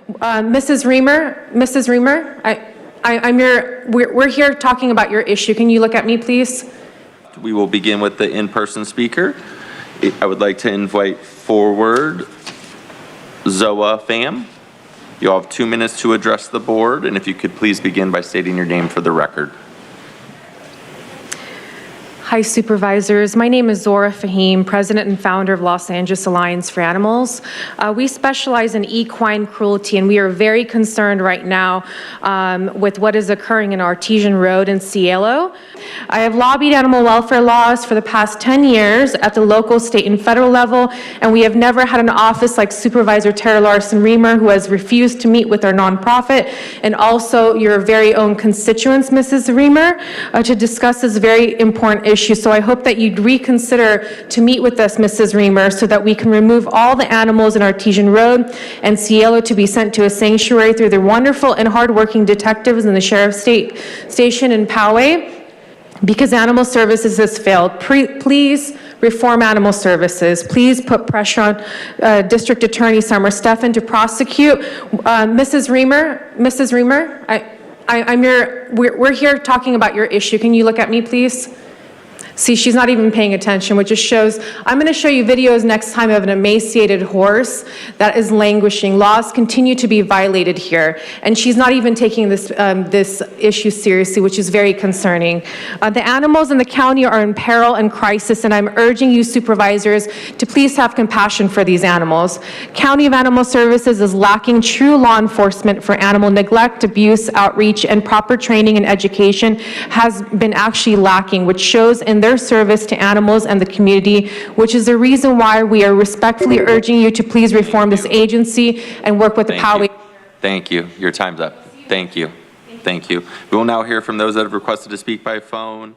Mrs. Remer, we're here talking about your issue. Can you look at me, please? We will begin with the in-person speaker. I would like to invite forward Zoa Pham. You'll have 2 minutes to address the board, and if you could please begin by stating your name for the record. Hi, Supervisors. My name is Zora Fahim, President and founder of Los Angeles Alliance for Animals. We specialize in equine cruelty, and we are very concerned right now with what is occurring in Artesian Road in Cielo. I have lobbied animal welfare laws for the past 10 years at the local, state, and federal level, and we have never had an office like Supervisor Tara LAWSON-REMER, who has refused to meet with our nonprofit, and also your very own constituents, Mrs. Remer, to discuss this very important issue. So I hope that you'd reconsider to meet with us, Mrs. Remer, so that we can remove all the animals in Artesian Road and Cielo to be sent to a sanctuary through the wonderful and hardworking detectives in the Sheriff's Station in Poway, because Animal Services has failed. Please reform Animal Services. Please put pressure on District Attorney Summer Stephan to prosecute. Mrs. Remer, we're here talking about your issue. Can you look at me, please? See, she's not even paying attention, which just shows, I'm going to show you videos next time of an emaciated horse that is languishing. Laws continue to be violated here, and she's not even taking this issue seriously, which is very concerning. The animals in the county are in peril and crisis, and I'm urging you, supervisors, to please have compassion for these animals. County of Animal Services is lacking true law enforcement for animal neglect, abuse, outreach, and proper training and education has been actually lacking, which shows in their service to animals and the community, which is the reason why we are respectfully urging you to please reform this agency and work with the Poway. Thank you. Your time's up. Thank you. Thank you. We will now hear from those that have requested to speak by phone.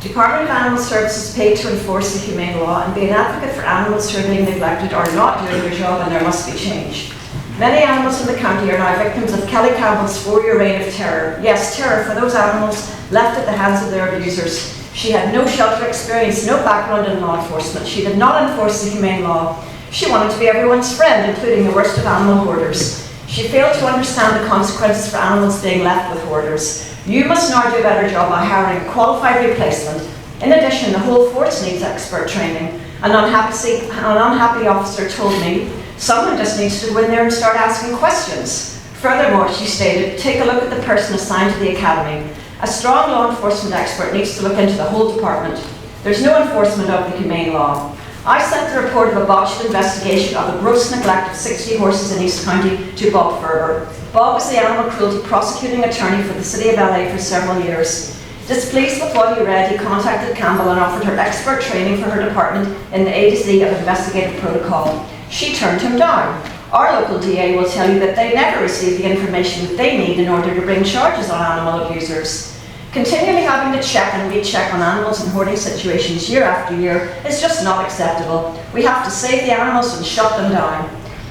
Department of Animal Services is paid to enforce the humane law and be an advocate for animals who are being neglected or not doing their job, and there must be change. Many animals in the county are now victims of Kelly Campbell's 4-year reign of terror. Yes, terror for those animals left at the hands of their abusers. She had no shelter experience, no background in law enforcement. She did not enforce the humane law. She wanted to be everyone's friend, including the worst of animal hoarders. She failed to understand the consequences for animals being left with hoarders. You must now do a better job by hiring a qualified replacement. In addition, the whole force needs expert training. An unhappy officer told me, someone just needs to go in there and start asking questions. Furthermore, she stated, take a look at the person assigned to the academy. A strong law enforcement expert needs to look into the whole department. There's no enforcement of the humane law. I sent the report of a botched investigation of the gross neglect of 60 horses in East County to Bob Ferber. Bob was the animal cruelty prosecuting attorney for the City of LA for several years. Displeased with what he read, he contacted Campbell and offered her expert training for her department in the A to Z of investigative protocol. She turned him down. Our local DA will tell you that they never receive the information that they need in order to bring charges on animal abusers. Continually having to check and recheck on animals in hoarding situations year after year is just not acceptable. We have to save the animals and shut them down.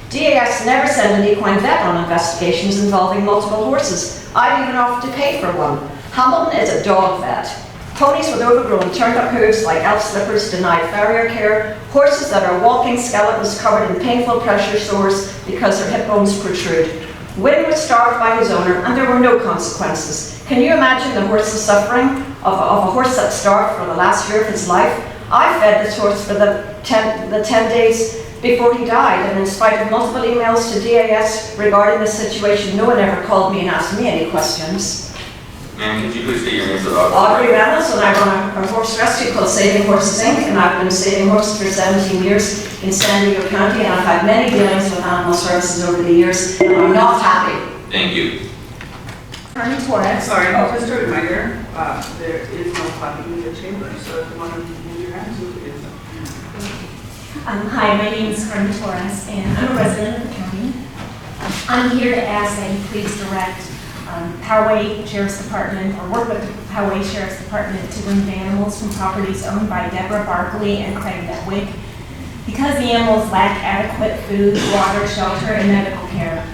DAS never send an equine vet on investigations involving multiple horses. I've even offered to pay for one. Hamilton is a dog vet. Ponies with overgrown turned-up hooves like elf slippers denied farrier care, horses that are walking skeletons covered in painful pressure sores because their hip bones protrude. Wynn was starved by his owner and there were no consequences. Can you imagine the horse's suffering of a horse that starved for the last year of his life? I fed this horse for the 10 days before he died, and in spite of multiple emails to DAS regarding this situation, no one ever called me and asked me any questions. Ma'am, could you please state your name for the Audrey Reynolds, and I run a horse rescue called Saving Horses Inc., and I've been saving horses for 17 years in San Diego County, and I've had many dealings with Animal Services over the years, and I'm not happy. Thank you. Attorney Torres, sorry, just a reminder, there is no clapping in the chamber, so if you want to move your hands, you can do so. Hi, my name is Carmen Torres, and I'm a resident of the county. I'm here to ask that you please direct Poway Sheriff's Department, or work with the Poway Sheriff's Department to remove animals from properties owned by Deborah Barkley and Craig Netwick, because the animals lack adequate food, water, shelter, and medical care.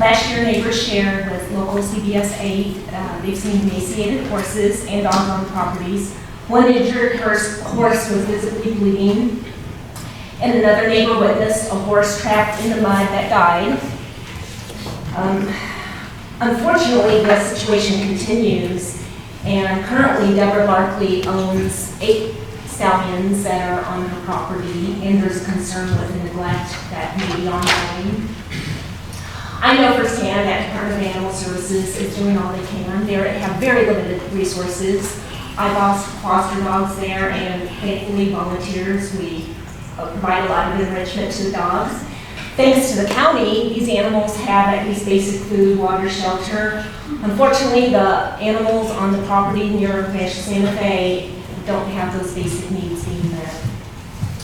Last year, neighbors shared with local CBS 8, they've seen emaciated horses and dogs on properties. One injured horse was visibly bleeding. and another neighbor witnessed a horse trapped in the mud that died. Unfortunately, the situation continues, and currently Deborah Barkley owns 8 stallions that are on her property, and there's concern with the neglect that may be ongoing. I know firsthand that Department of Animal Services is doing all they can. They have very limited resources. I foster dogs there, and thankfully volunteers, we provide a lot of enrichment to the dogs. Thanks to the county, these animals have at least basic food, water, shelter. Unfortunately, the animals on the property near Rancho Santa Fe don't have those basic needs being met.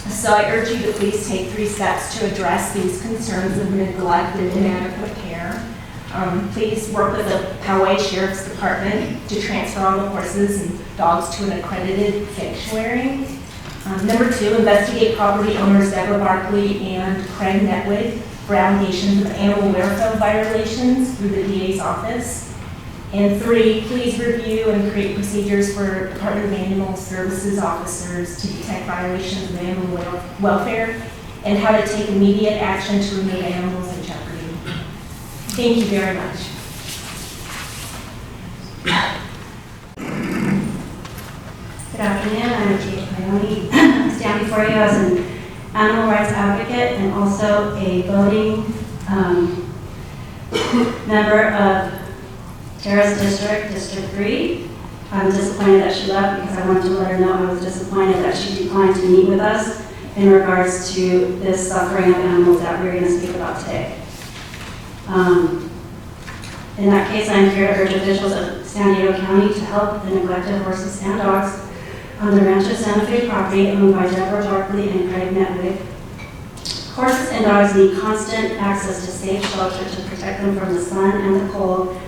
So I urge you to please take 3 steps to address these concerns of neglect and inadequate care. Please work with the Poway Sheriff's Department to transfer all the horses and dogs to an accredited sanctuary. Number 2, investigate property owners Deborah Barkley and Craig Netwig for allegations of animal welfare violations through the DA's office. And 3, please review and create procedures for Department of Animal Services officers to detect violations of animal welfare and how to take immediate action to remove animals in jeopardy. Thank you very much. Good afternoon, I'm Kate Coyote. I stand before you as an animal rights advocate and also a voting member of Terrace District, District 3. I'm disappointed that she left because I wanted to let her know I was disappointed that she declined to meet with us in regards to this suffering of animals that we're going to speak about today. In that case, I'm here to urge officials of San Diego County to help the neglected horses and dogs on the Rancho Santa Fe property owned by Deborah Barkley and Craig Netwig. Horses and dogs need constant access to safe shelter to protect them from the sun and the cold,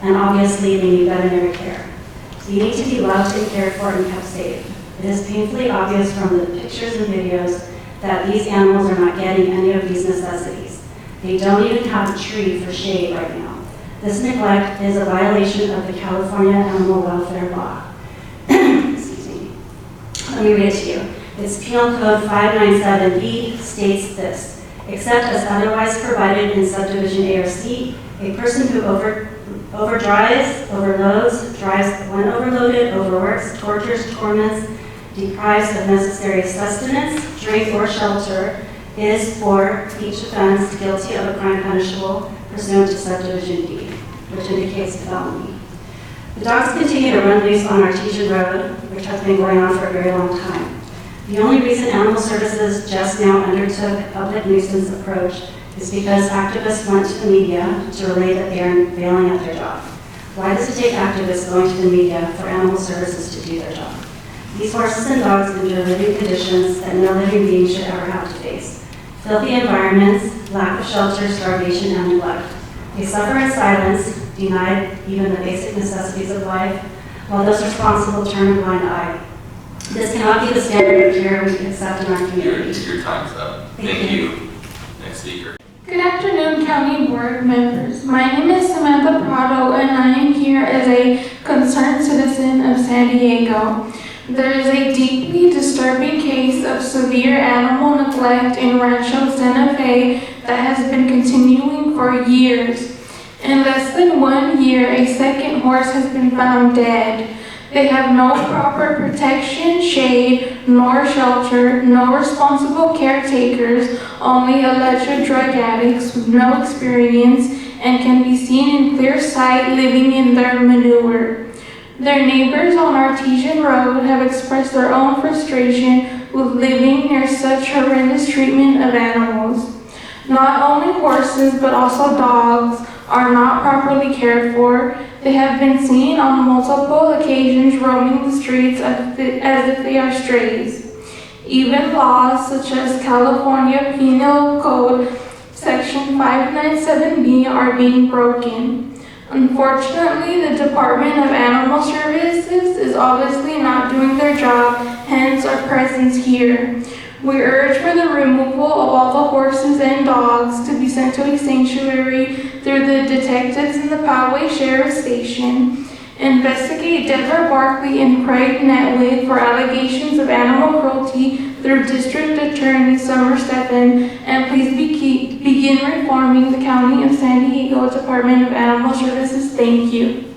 and obviously they need veterinary care. So you need to be loved and cared for and kept safe. It is painfully obvious from the pictures and videos that these animals are not getting any of these necessities. They don't even have a tree for shade right now. This neglect is a violation of the California Animal Welfare Law. Excuse me. Let me read it to you. It's Penal Code 597B states this: except as otherwise provided in subdivision A or C, a person who overdrives, overloads, drives when overloaded, overworks, tortures, torments, deprives of necessary sustenance, drink, or shelter is for each offense guilty of a crime punishable pursuant to subdivision D, which indicates felony. The dogs continue to run loose on Artesian Road, which has been going on for a very long time. The only reason Animal Services just now undertook a public nuisance approach is because activists went to the media to relay that they are failing at their job. Why does it take activists going to the media for Animal Services to do their job? These horses and dogs endure living conditions that no living being should ever have to face. Filthy environments, lack of shelter, starvation, and neglect. They suffer in silence, denied even the basic necessities of life, while those responsible turn a blind eye. This cannot be the standard of care we accept in our community. Your time's up. Thank you. Next speaker. Good afternoon, County Board members. My name is Samantha Prado, and I am here as a concerned citizen of San Diego. There is a deeply disturbing case of severe animal neglect in Rancho Santa Fe that has been continuing for years. In less than 1 year, a second horse has been found dead. They have no proper protection, shade, nor shelter, no responsible caretakers, only alleged drug addicts with no experience and can be seen in clear sight living in their manure. Their neighbors on Artesian Road have expressed their own frustration with living near such horrendous treatment of animals. Not only horses, but also dogs are not properly cared for. They have been seen on multiple occasions roaming the streets as if they are strays. Even laws such as California Penal Code Section 597B are being broken. Unfortunately, the Department of Animal Services is obviously not doing their job, hence our presence here. We urge for the removal of all the horses and dogs to be sent to a sanctuary through the detectives in the Poway Sheriff's Station. Investigate Deborah Barkley and Craig Netwig for allegations of animal cruelty through District Attorney Summer Steffen, and please begin reforming the County of San Diego Department of Animal Services. Thank you.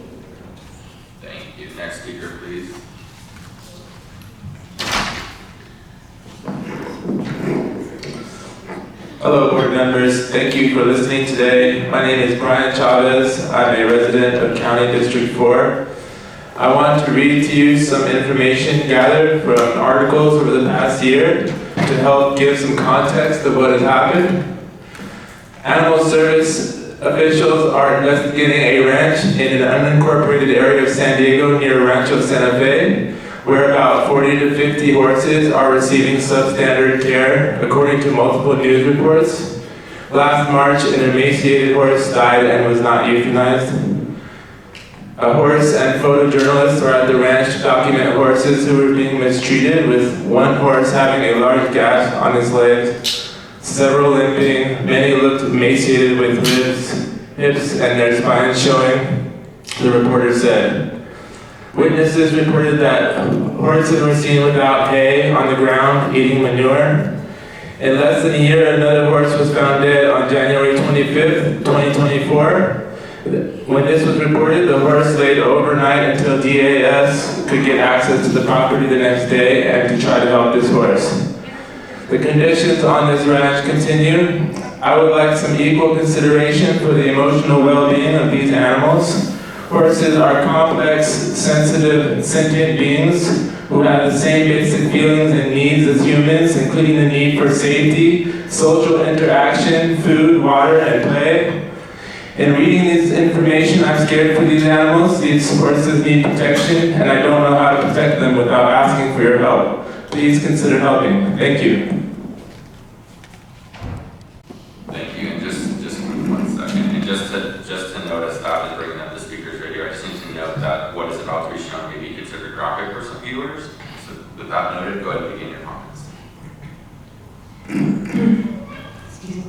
Thank you. Next speaker, please. Hello, board members. Thank you for listening today. My name is Brian Chavez. I'm a resident of County District 4. I want to read to you some information gathered from articles over the past year to help give some context of what has happened. Animal service officials are investigating a ranch in an unincorporated area of San Diego near Rancho Santa Fe, where about 40 to 50 horses are receiving substandard care, according to multiple news reports. Last March, an emaciated horse died and was not euthanized. A horse and photojournalists were at the ranch to document horses who were being mistreated, with one horse having a large gash on his leg, several limping, many looked emaciated with hips and their spines showing, the reporter said. Witnesses reported that horses were seen without hay on the ground, eating manure. In less than a year, another horse was found dead on January 25th, 2024. When this was reported, the horse laid overnight until DAS could get access to the property the next day and to try to help this horse. The conditions on this ranch continue. I would like some equal consideration for the emotional well-being of these animals. Horses are complex, sensitive, sentient beings who have the same basic feelings and needs as humans, including the need for safety, social interaction, food, water, and play. In reading this information, I'm scared for these animals. These horses need protection, and I don't know how to protect them without asking for your help. Please consider helping. Thank you. Thank you. And just 1 second. And just to note, as Todd is bringing up the speakers radio, I just need to note that what is about to be shown may be considered graphic for some viewers. So with that noted, go ahead and begin your comments. Excuse me.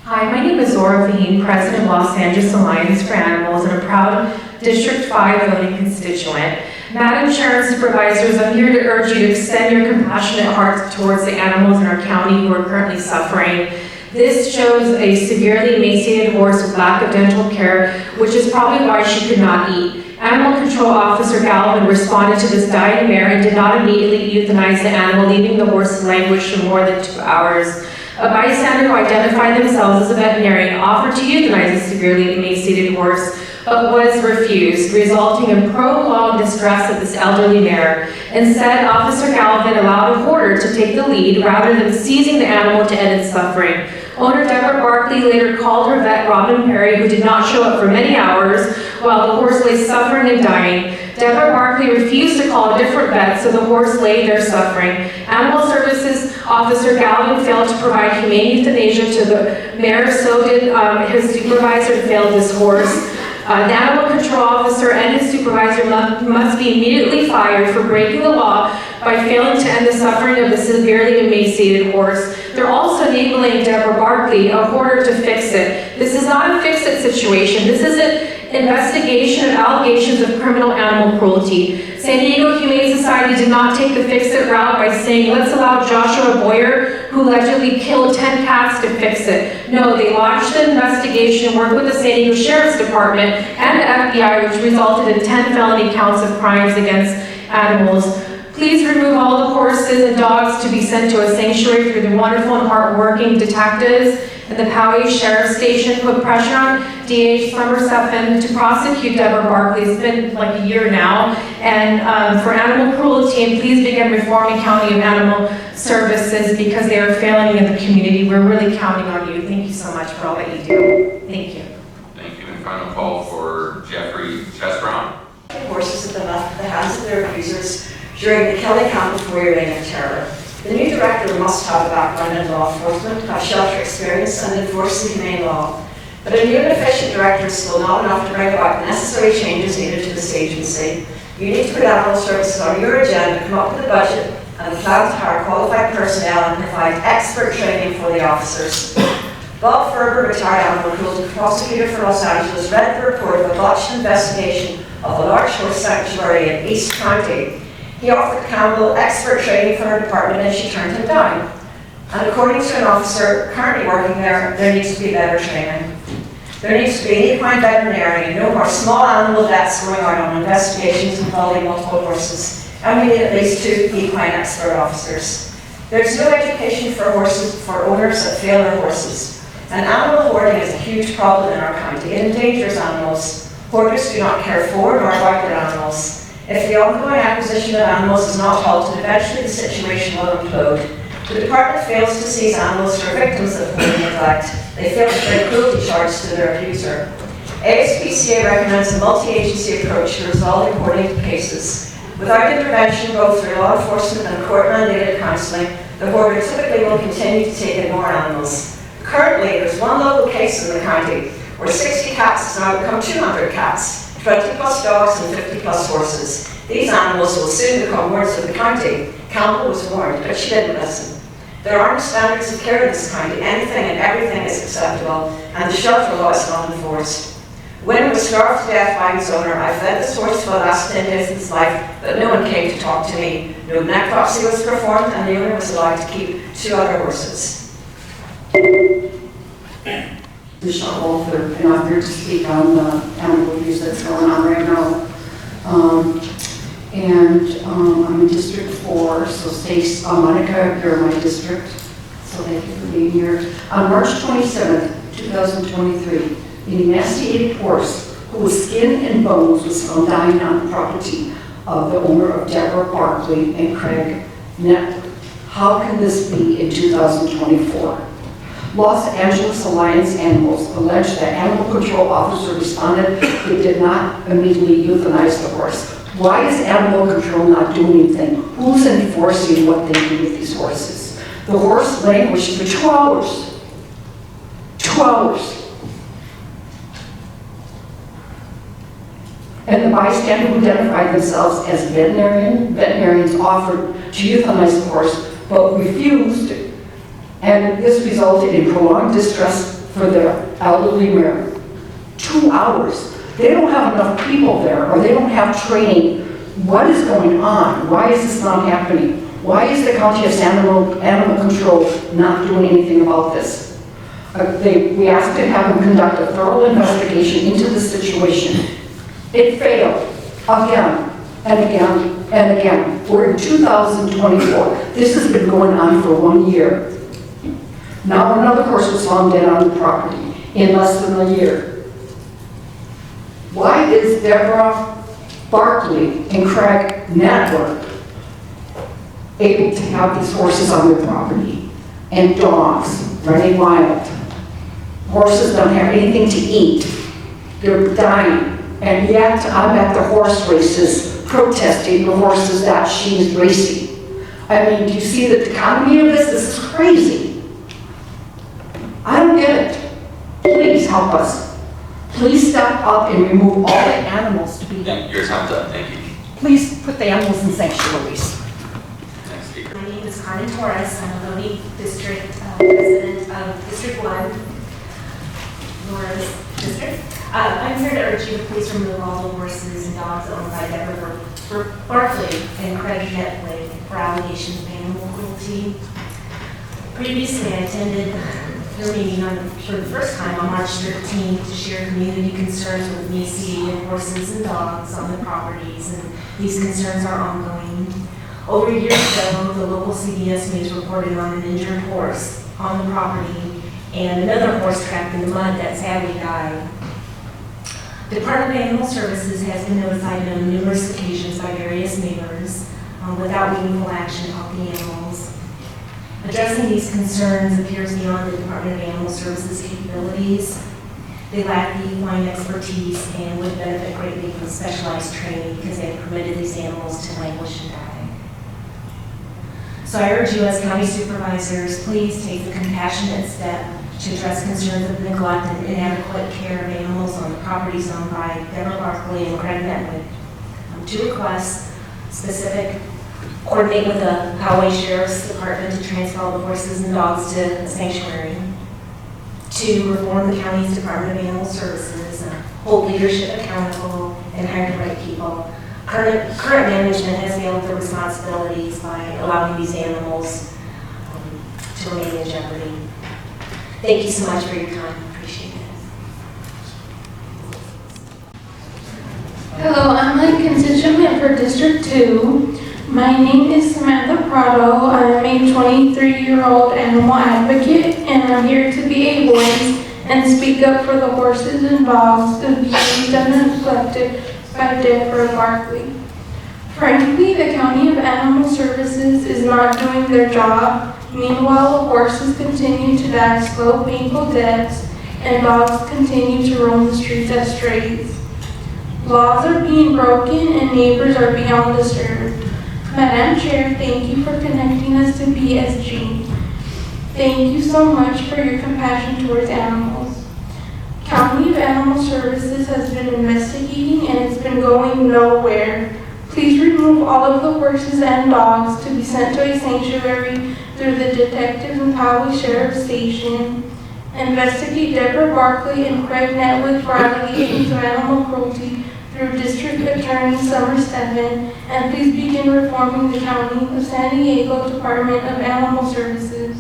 Hi, my name is Zora Fahim, President of Los Angeles Alliance for Animals and a proud District 5 voting constituent. Madam Chair and Supervisors, I'm here to urge you to extend your compassionate heart towards the animals in our county who are currently suffering. This shows a severely emaciated horse with lack of dental care, which is probably why she could not eat. Animal Control Officer Galvin responded to this dying mare and did not immediately euthanize the animal, leaving the horse to languish for more than 2 hours. A bystander who identified themselves as a veterinarian offered to euthanize a severely emaciated horse, but was refused, resulting in prolonged distress of this elderly mare. Instead, Officer Galvin allowed a hoarder to take the lead rather than seizing the animal to end its suffering. Owner Deborah Barkley later called her vet, Robin Perry, who did not show up for many hours while the horse lay suffering and dying. Deborah Barkley refused to call a different vet, so the horse lay there suffering. Animal Services Officer Galvin failed to provide humane euthanasia to the mare, so did his supervisor failed this horse. The Animal Control Officer and his supervisor must be immediately fired for breaking the law by failing to end the suffering of the severely emaciated horse. They're also enabling Deborah Barkley, a hoarder, to fix it. This is not a fix-it situation. This is an investigation of allegations of criminal animal cruelty. San Diego Humane Society did not take the fix-it route by saying, let's allow Joshua Boyer, who allegedly killed 10 cats, to fix it. No, they launched an investigation, worked with the San Diego Sheriff's Department and the FBI, which resulted in 10 felony counts of crimes against animals. Please remove all the horses and dogs to be sent to a sanctuary through the wonderful and hardworking detectives and the Poway Sheriff's Station. Put pressure on DA Summer Steffen to prosecute Deborah Barkley. It's been like a year now. And for animal cruelty, and please begin reforming County of Animal Services because they are failing in the community. We're really counting on you. Thank you so much for all that you do. Thank you. Thank you. And final call for Jeffrey Chesbrown. Horses have been left at the hands of their abusers during the Kelly Campbell 4-year reign of terror. The new director must have a background in law enforcement, have shelter experience, and enforce the humane law. But a new and efficient director is still not enough to bring about the necessary changes needed to this agency. You need to put animal services on your agenda, come up with a budget, and a plan to hire qualified personnel and provide expert training for the officers. Bob Ferber, retired animal cruelty prosecutor for Los Angeles, read the report of a botched investigation of a large horse sanctuary in East County. He offered Campbell expert training for her department and she turned him down. And according to an officer currently working there needs to be better training. There needs to be an equine veterinarian, no more small animal deaths going on investigations involving multiple horses. And we need at least 2 equine expert officers. There's no education for owners that fail their horses. And animal hoarding is a huge problem in our county. It endangers animals. Hoarders do not care for nor about their animals. If the ongoing acquisition of animals is not halted, eventually the situation will implode. The department fails to seize animals who are victims of hoarding neglect. They fail to bring cruelty charges to their abuser. ASPCA recommends a multi-agency approach to resolving hoarding cases. Without intervention, both through law enforcement and court-mandated counselling, the hoarder typically will continue to take in more animals. Currently, there's one local case in the county where 60 cats has now become 200 cats, 20 plus dogs and 50 plus horses. These animals will soon become wards of the county. Campbell was warned, but she didn't listen. There aren't standards of care in this county. Anything and everything is acceptable, and the shelter law is not enforced. Winner was starved to death by his owner. I fed this horse for the last 10 days of his life, but no one came to talk to me. No necropsy was performed, and the owner was allowed to keep 2 other horses. Michelle Walther, and I'm here to speak on the animal abuse that's going on right now. I'm in District 4, so Stace, Monica, you're in my district, so thank you for being here. On March 27th, 2023, an emaciated horse whose skin and bones was found dying on the property of the owner of Deborah Barkley and Craig Network. How can this be in 2024? Los Angeles Alliance Animals alleged that animal control officer responded they did not immediately euthanize the horse. Why is animal control not doing anything? Who's enforcing what they do with these horses? The horse languished for 2 hours. 2 hours. And the bystander who identified themselves as veterinarians offered to euthanize the horse, but refused. And this resulted in prolonged distress for the elderly mare. 2 hours. They don't have enough people there, or they don't have training. What is going on? Why is this not happening? Why is the County of Animal Control not doing anything about this? We asked to have them conduct a thorough investigation into the situation. It failed again and again and again. We're in 2024. This has been going on for 1 year. Now another horse was found dead on the property in less than a year. Why is Deborah Barkley and Craig Network able to have these horses on their property and dogs running wild? Horses don't have anything to eat. They're dying. And yet I'm at the horse races protesting the horses that she's racing. I mean, do you see the dichotomy of this? This is crazy. I don't get it. Please help us. Please step up and remove all the animals to be done. Your time's up, thank you. Please put the animals in sanctuaries. Next speaker. My name is Carmen Torres. I'm a Lodi District resident of District 1, Laura's district. I'm here to urge you to please remove all the horses and dogs owned by Deborah Barkley and Craig Network for allegations of animal cruelty. Previously, I attended their meeting for the first time on March 13th to share community concerns with emaciated horses and dogs on the properties, and these concerns are ongoing. Over a year ago, the local CBS News reported on an injured horse on the property and another horse trapped in the mud that sadly died. The Department of Animal Services has been notified on numerous occasions by various neighbors without meaningful action to help the animals. Addressing these concerns appears beyond the Department of Animal Services capabilities. They lack the equine expertise and would benefit greatly from specialized training because they have permitted these animals to languish and die. So I urge you as county supervisors, please take the compassionate step to address concerns of neglect and inadequate care of animals on the properties owned by Deborah Barkley and Craig Network. To request coordinate with the Poway Sheriff's Department to transfer all the horses and dogs to a sanctuary. to reform the county's Department of Animal Services, hold leadership accountable, and hire the right people. Current management has failed their responsibilities by allowing these animals to remain in jeopardy. Thank you so much for your time. Appreciate it. Hello, I'm a constituent for District 2. My name is Samantha Prado. I'm a 23-year-old animal advocate, and I'm here to be a voice and speak up for the horses and dogs abused and neglected by Deborah Barkley. Frankly, the County of Animal Services is not doing their job. Meanwhile, horses continue to die slow, painful deaths, and dogs continue to roam the streets as strays. Laws are being broken and neighbors are beyond disturbed. Madam Chair, thank you for connecting us to PSG. Thank you so much for your compassion towards animals. County of Animal Services has been investigating and it's been going nowhere. Please remove all of the horses and dogs to be sent to a sanctuary through the detectives in Poway Sheriff Station. Investigate Deborah Barkley and Craig Netwick for allegations of animal cruelty through District Attorney Summer Stedman, and please begin reforming the County of San Diego Department of Animal Services.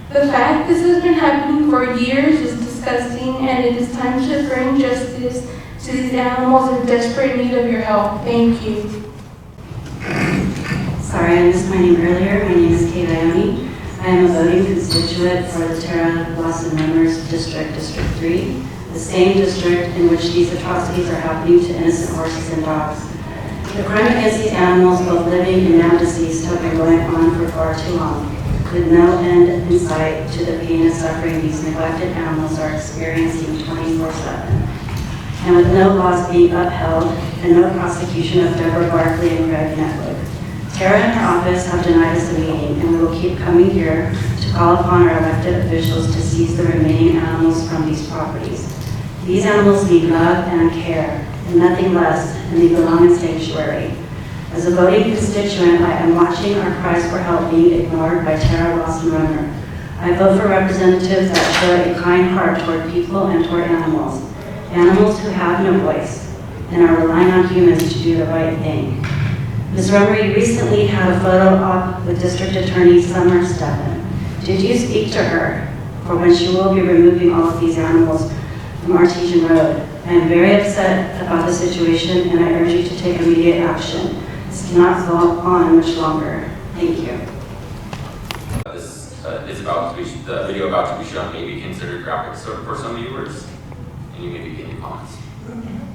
The fact this has been happening for years is disgusting, and it is time to bring justice to these animals in desperate need of your help. Thank you. Sorry, I missed my name earlier. My name is Kate Ione. I am a voting constituent for the Tara LAWSON-REMER District 3, the same district in which these atrocities are happening to innocent horses and dogs. The crime against these animals, both living and now deceased, have been going on for far too long, with no end in sight to the pain and suffering these neglected animals are experiencing 24/7. And with no laws being upheld and no prosecution of Deborah Barkley and Craig Netwick. Tara and her office have denied us a meeting, and we will keep coming here to call upon our elected officials to seize the remaining animals from these properties. These animals need love and care, and nothing less, and they belong in sanctuary. As a voting constituent, I am watching our cries for help being ignored by Tara LAWSON-REMER. I vote for representatives that show a kind heart toward people and toward animals. Animals who have no voice and are relying on humans to do the right thing. Ms. Remer, you recently had a photo op with District Attorney Summer Stedman. Did you speak to her for when she will be removing all of these animals from Artesian Road? I am very upset about the situation, and I urge you to take immediate action. This cannot go on much longer. Thank you. This is about to be, the video about to be shown may be considered graphic for some viewers, and you may begin your comments.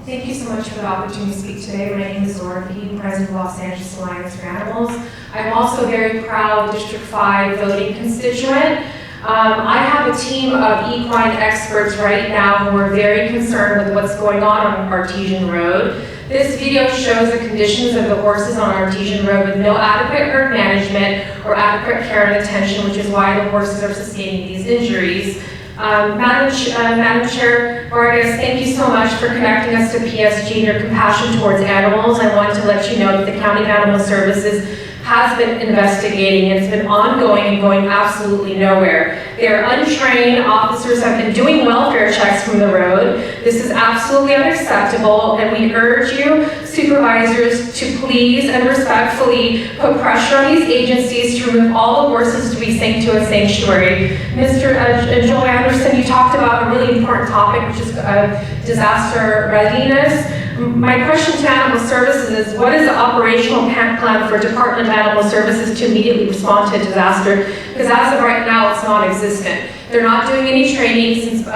Thank you so much for the opportunity to speak today. My name is Zora Fahim, President of Los Angeles Alliance for Animals. I'm also very proud District 5 voting constituent. I have a team of equine experts right now who are very concerned with what's going on Artesian Road. This video shows the conditions of the horses on Artesian Road with no adequate herd management or adequate care and attention, which is why the horses are sustaining these injuries. Madam Chair Vargas, thank you so much for connecting us to PSG and your compassion towards animals. I wanted to let you know that the County of Animal Services has been investigating. It's been ongoing and going absolutely nowhere. They are untrained. Officers have been doing welfare checks from the road. This is absolutely unacceptable, and we urge you, supervisors, to please and respectfully put pressure on these agencies to remove all the horses to be sent to a sanctuary. Mr. Joel Anderson, you talked about a really important topic, which is disaster readiness. My question to Animal Services is, what is the operational plan for Department of Animal Services to immediately respond to a disaster? Because as of right now, it's non-existent. They're not doing any training since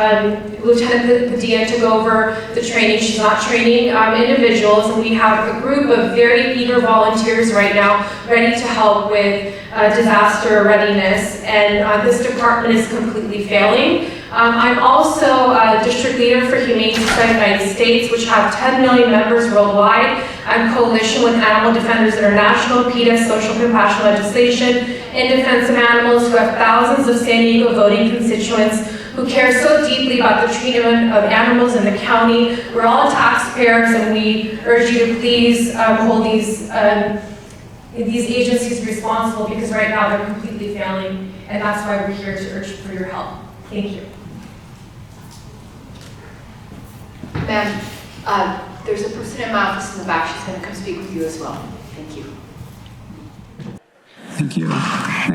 Lieutenant Padilla took over the training. She's not training individuals, and we have a group of very eager volunteers right now ready to help with disaster readiness, and this department is completely failing. I'm also a district leader for Humane Society of the United States, which have 10 million members worldwide. I'm coalition with Animal Defenders International, PETA, Social Compassion Legislation, in defense of animals, who have thousands of San Diego voting constituents who care so deeply about the treatment of animals in the county. We're all taxpayers, and we urge you to please hold these agencies responsible, because right now they're completely failing, and that's why we're here to urge for your help. Thank you. Ma'am, there's a person in my office in the back. She's going to come speak with you as well. Thank you. Thank you.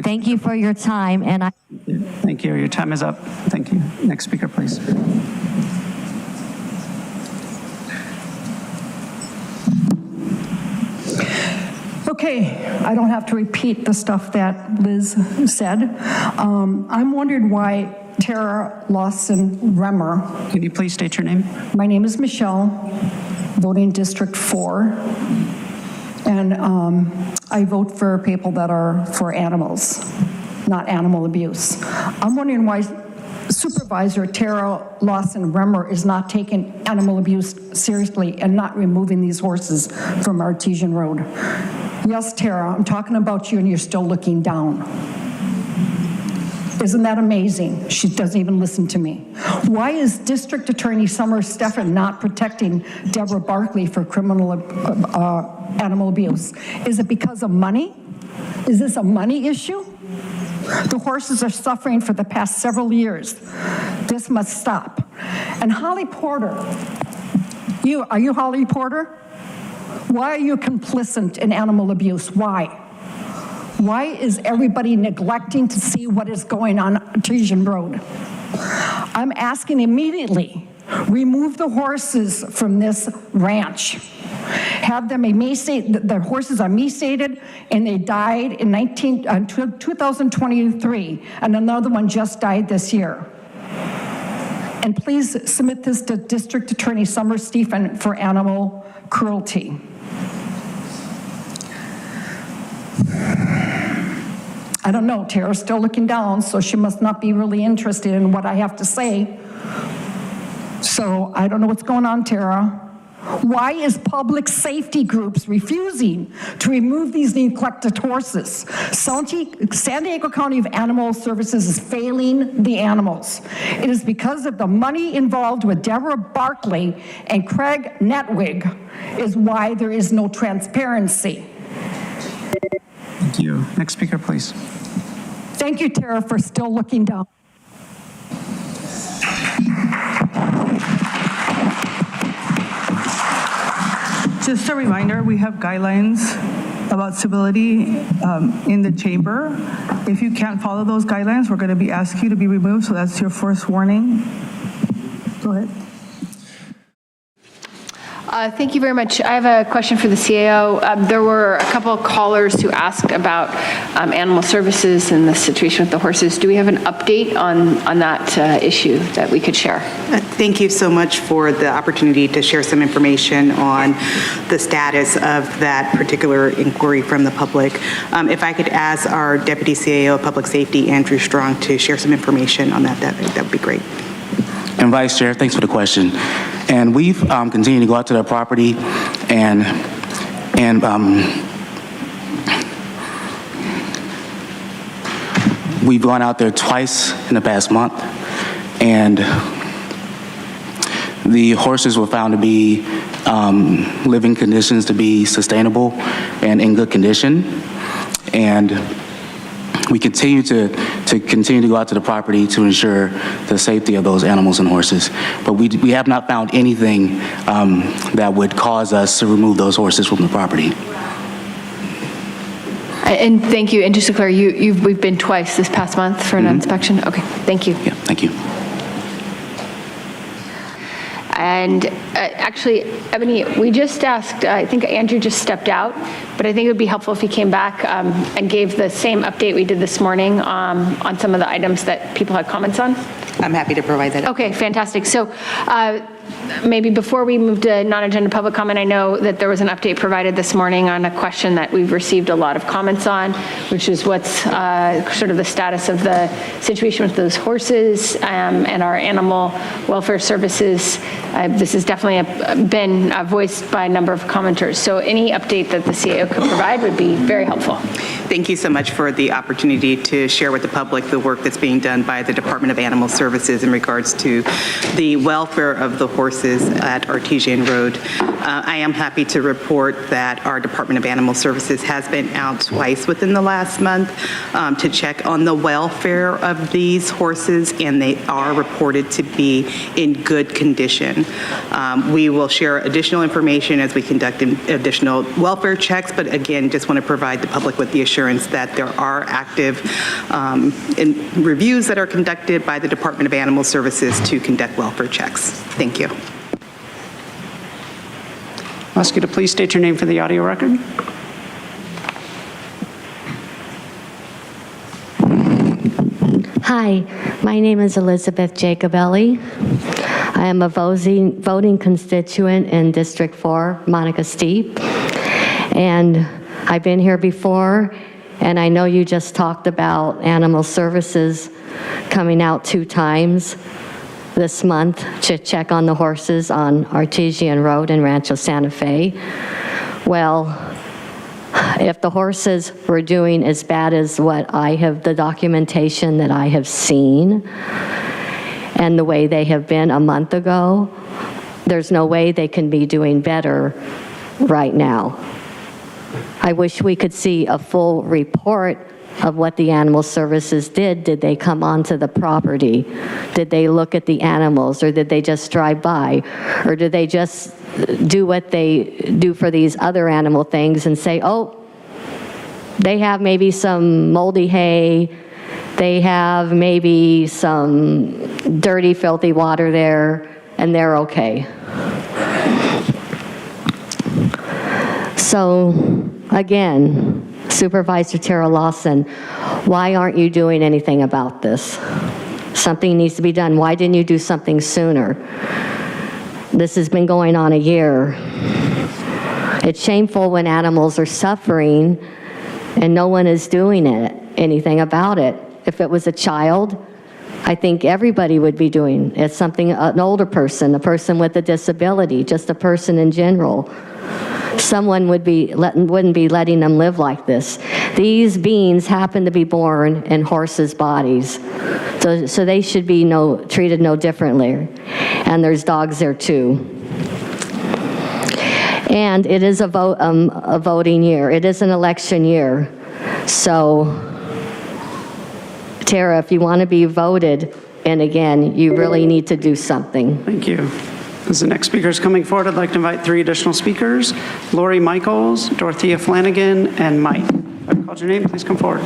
Thank you for your time, and I... Thank you. Your time is up. Thank you. Next speaker, please. Okay, I don't have to repeat the stuff that Liz said. I'm wondering why Tara LAWSON-REMER. Can you please state your name? My name is Michelle, voting District 4, and I vote for people that are for animals, not animal abuse. I'm wondering why Supervisor Tara LAWSON-REMER is not taking animal abuse seriously and not removing these horses from Artesian Road. Yes, Tara, I'm talking about you and you're still looking down. Isn't that amazing? She doesn't even listen to me. Why is District Attorney Summer Stephan not protecting Deborah Barkley for criminal animal abuse? Is it because of money? Is this a money issue? The horses are suffering for the past several years. This must stop. And Holly Porter, are you Holly Porter? Why are you complicit in animal abuse? Why? Why is everybody neglecting to see what is going on Artesian Road? I'm asking immediately, remove the horses from this ranch. Have them emaciated, the horses are emaciated, and they died in 2023, and another one just died this year. And please submit this to District Attorney Summer Stephan for animal cruelty. I don't know, Tara's still looking down, so she must not be really interested in what I have to say. So I don't know what's going on, Tara. Why is public safety groups refusing to remove these neglected horses? San Diego County of Animal Services is failing the animals. It is because of the money involved with Deborah Barkley and Craig Netwig is why there is no transparency. Thank you. Next speaker, please. Thank you, Tara, for still looking down. Just a reminder, we have guidelines about civility in the chamber. If you can't follow those guidelines, we're going to be asking you to be removed, so that's your first warning. Go ahead. Thank you very much. I have a question for the CAO. There were a couple of callers who asked about animal services and the situation with the horses. Do we have an update on that issue that we could share? Thank you so much for the opportunity to share some information on the status of that particular inquiry from the public. If I could ask our Deputy CAO of Public Safety, Andrew Strong, to share some information on that would be great. And Vice Chair, thanks for the question. And we've continued to go out to their property and we've gone out there twice in the past month, and the horses were found to be living conditions to be sustainable and in good condition. And we continue to go out to the property to ensure the safety of those animals and horses. But we have not found anything that would cause us to remove those horses from the property. And thank you. And just to clarify, we've been twice this past month for an inspection? Okay, thank you. Yeah, thank you. And actually, Ebony, we just asked, I think Andrew just stepped out, but I think it would be helpful if he came back and gave the same update we did this morning on some of the items that people had comments on. I'm happy to provide that. Okay, fantastic. So maybe before we move to non-agenda public comment, I know that there was an update provided this morning on a question that we've received a lot of comments on, which is what's sort of the status of the situation with those horses and our animal welfare services. This has definitely been voiced by a number of commenters. So any update that the CAO could provide would be very helpful. Thank you so much for the opportunity to share with the public the work that's being done by the Department of Animal Services in regards to the welfare of the horses at Artesian Road. I am happy to report that our Department of Animal Services has been out twice within the last month to check on the welfare of these horses, and they are reported to be in good condition. We will share additional information as we conduct additional welfare checks, but again, just want to provide the public with the assurance that there are active reviews that are conducted by the Department of Animal Services to conduct welfare checks. Thank you. I'll ask you to please state your name for the audio record. Hi, my name is Elizabeth Jacobelli. I am a voting constituent in District 4, Monica Steep. And I've been here before, and I know you just talked about Animal Services coming out 2 times this month to check on the horses on Artesian Road in Rancho Santa Fe. Well, if the horses were doing as bad as what I have, the documentation that I have seen, and the way they have been a month ago, there's no way they can be doing better right now. I wish we could see a full report of what the Animal Services did. Did they come onto the property? Did they look at the animals, or did they just drive by? Or did they just do what they do for these other animal things and say, oh, they have maybe some moldy hay, they have maybe some dirty, filthy water there, and they're okay. So, again, Supervisor Tara Lawson, why aren't you doing anything about this? Something needs to be done. Why didn't you do something sooner? This has been going on a year. It's shameful when animals are suffering and no one is doing anything about it. If it was a child, I think everybody would be doing it. Something, an older person, a person with a disability, just a person in general. Someone wouldn't be letting them live like this. These beings happen to be born in horses' bodies, so they should be treated no differently. And there's dogs there too. And it is a voting year. It is an election year. So, Tara, if you want to be voted in again, you really need to do something. Thank you. As the next speaker is coming forward, I'd like to invite 3 additional speakers: Lori Michaels, Dorothea Flanagan, and Mike. If I've called your name, please come forward.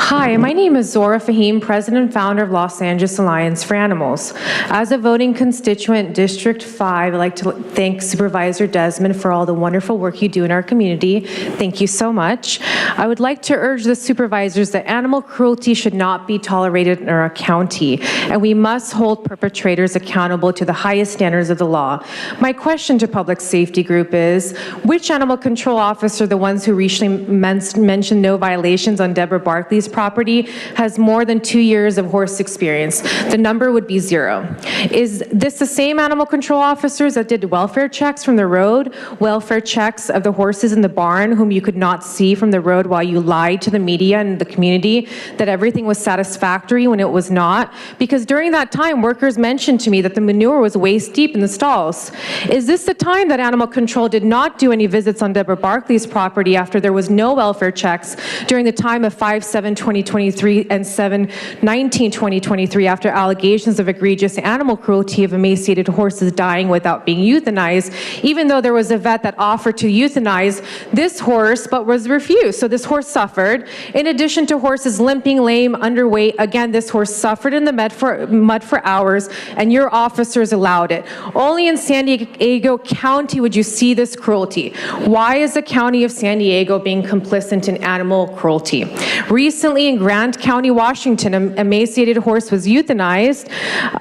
Hi, my name is Zora Fahim, President and Founder of Los Angeles Alliance for Animals. As a voting constituent, District 5, I'd like to thank Supervisor Desmond for all the wonderful work you do in our community. Thank you so much. I would like to urge the supervisors that animal cruelty should not be tolerated in our county, and we must hold perpetrators accountable to the highest standards of the law. My question to Public Safety Group is, which animal control officer, the ones who recently mentioned no violations on Deborah Barkley's property, has more than 2 years of horse experience? The number would be 0. Is this the same animal control officers that did welfare checks from the road, welfare checks of the horses in the barn whom you could not see from the road while you lied to the media and the community that everything was satisfactory when it was not? Because during that time, workers mentioned to me that the manure was waist deep in the stalls. Is this the time that animal control did not do any visits on Deborah Barkley's property after there was no welfare checks during the time of 5/7/2023 and 7/19/2023 after allegations of egregious animal cruelty of emaciated horses dying without being euthanized, even though there was a vet that offered to euthanize this horse but was refused? So this horse suffered. In addition to horses limping, lame, underweight, again, this horse suffered in the mud for hours, and your officers allowed it. Only in San Diego County would you see this cruelty. Why is the county of San Diego being complicit in animal cruelty? Recently, Recently in Grant County, Washington, an emaciated horse was euthanized,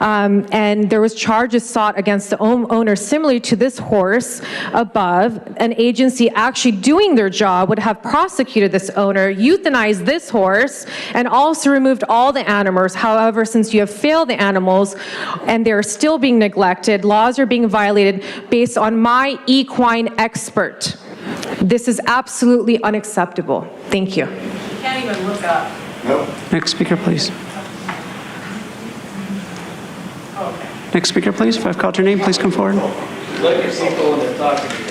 and there was charges sought against the owner similar to this horse above. An agency actually doing their job would have prosecuted this owner, euthanized this horse, and also removed all the animals. However, since you have failed the animals and they're still being neglected, laws are being violated based on my equine expert. This is absolutely unacceptable. Thank you. Can't even look up. Next speaker, please. Next speaker, please. If I've called your name, please come forward. Look at people when they're talking to you.